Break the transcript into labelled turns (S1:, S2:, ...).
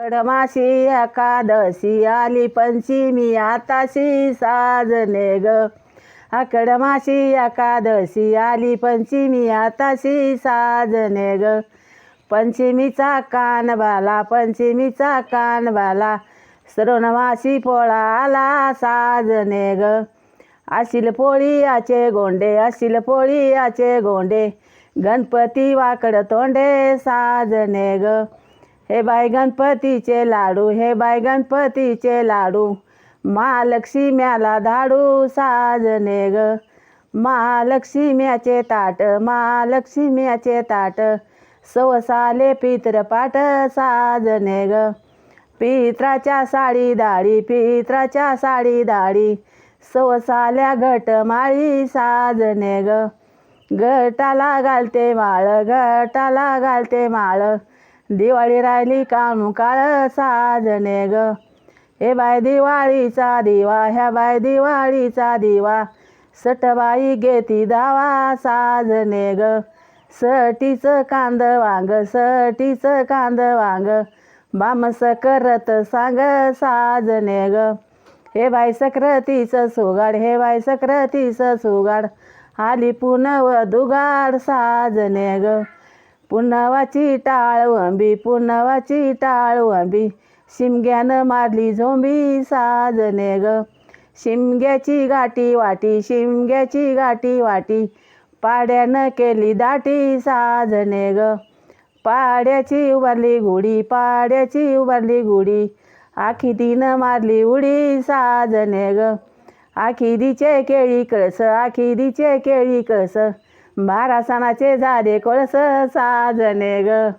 S1: कडमाशी एकादशी आली पंचमी आताशी साजने ग. कडमाशी एकादशी आली पंचमी आताशी साजने ग. पंचमीचा कानबाला पंचमीचा कानबाला श्रावणमासी पोळा आला साजने ग. आशील पोळीयाचे गोंडे आशील पोळीयाचे गोंडे गणपती वाकड तोंडे साजने ग. हे बाय गणपतीचे लाडू हे बाय गणपतीचे लाडू महालक्ष्म्याला धाडू साजने ग. महालक्ष्म्याचे ताट महालक्ष्म्याचे ताट सवसाले पितरपाट साजने ग. पित्राच्या साडी दाडी पित्राच्या साडी दाडी सवसाल्या घटमाळी साजने ग. घटाला घालते माळ घटाला घालते माळ दिवाळी राहिली कानू काळ साजने ग. हे बाय दिवाळीचा दिवा ह्या बाय दिवाळीचा दिवा सटबाई घेती दावा साजने ग. सटीचं कांद वांग सटीचं कांद वांग बामस करत सांग साजने ग. हे बाय सक्रातीचं सुगाड हे बाय सक्रातीचं सुगाड आली पुनव दुगाड साजने ग. पुनवाची टाळ वंबी पुनवाची टाळ वंबी शिमग्यानं मारली झोंबी साजने ग. शिमग्याची गाठी वाटी शिमग्याची गाठी वाटी पाड्यानं केली दाटी साजने ग. पाड्याची उभारली गुढी पाड्याची उभारली गुढी आखी तिनं मारली उडी साजने ग. आखिरीचे केळी कळस आखिरीचे केळी कळस 12 सणाचे झाले कळस साजने ग.